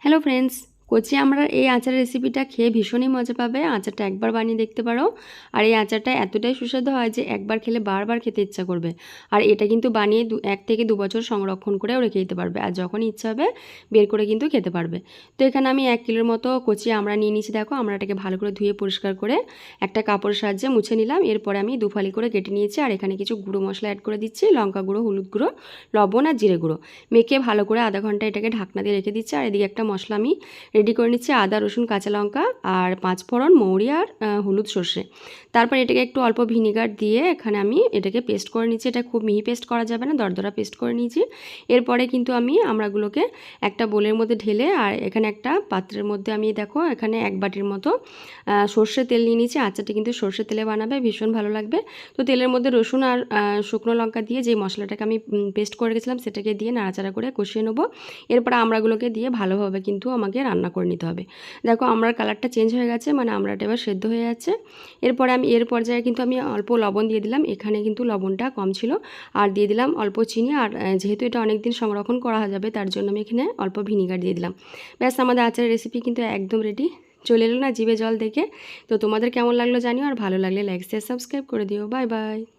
Hello friends, কচি আমড়ার এই আচারের রেসিপিটা খেয়ে ভীষণই মজা পাবে। আচারটা একবার বানিয়ে দেখতে পারো। আর এই আচারটা এতটাই সুস্বাদু হয় যে একবার খেলে বারবার খেতে ইচ্ছা করবে। আর এটা কিন্তু বানিয়ে 1 থেকে 2 বছর সংরক্ষণ করেও রেখে দিতে পারবে, আর যখন ইচ্ছা হবে বের করে কিন্তু খেতে পারবে। তো এখানে আমি 1 কিলোর মতো কচি আমড়া নিয়ে নিয়েছি। দেখো, আমড়াটাকে ভালো করে ধুয়ে পরিষ্কার করে একটা কাপড়ের সাহায্যে মুছে নিলাম। এরপরে আমি 2 ফালি করে কেটে নিয়েছি। আর এখানে কিছু গুঁড়ো মশলা অ্যাড করে দিচ্ছি, লঙ্কা গুঁড়ো, হলুদ গুঁড়ো, লবণ আর জিরে গুঁড়ো। মেখে ভালো করে আধা ঘন্টা এটাকে ঢাকনা দিয়ে রেখে দিচ্ছি। আর এদিকে একটা মশলা আমি রেডি করে নিচ্ছি, আদা, রসুন, কাঁচা লঙ্কা আর 5 ফোড়ন, মৌরি আর হলুদ, সর্ষে। তারপর এটাকে একটু অল্প ভিনিগার দিয়ে এখানে আমি এটাকে পেস্ট করে নিচ্ছি। এটা খুব মিহি পেস্ট করা যাবে না, দরদরা পেস্ট করে নিয়েছি। এরপরে কিন্তু আমি আমড়াগুলোকে একটা বোলের মধ্যে ঢেলে, আর এখানে একটা পাত্রের মধ্যে আমি দেখো এখানে 1 বাটির মতো সর্ষের তেল নিয়ে নিয়েছি। আচারটা কিন্তু সর্ষের তেলে বানাবে, ভীষণ ভালো লাগবে। তো তেলের মধ্যে রসুন আর শুকনো লঙ্কা দিয়ে যে মশলাটাকে আমি পেস্ট করে রেখেছিলাম সেটাকে দিয়ে নাড়াচাড়া করে কষিয়ে নেবো। এরপরে আমড়াগুলোকে দিয়ে ভালোভাবে কিন্তু আমাকে রান্না করে নিতে হবে। দেখো, আমড়ার কালারটা চেঞ্জ হয়ে গেছে, মানে আমড়াটা এবার সেদ্ধ হয়ে যাচ্ছে। এরপরে আমি এর পর্যায়ে কিন্তু আমি অল্প লবণ দিয়ে দিলাম। এখানে কিন্তু লবণটা কম ছিল। আর দিয়ে দিলাম অল্প চিনি। আর যেহেতু এটা অনেক দিন সংরক্ষণ করা যাবে, তার জন্য আমি এখানে অল্প ভিনিগার দিয়ে দিলাম। ব্যাস, আমাদের আচারের রেসিপি কিন্তু একদম রেডি। চলে এলো না জিভে জল দেখে? তো তোমাদের কেমন লাগলো জানিও, আর ভালো লাগলে লাইক শেয়ার সাবস্ক্রাইব করে দিও। Bye bye.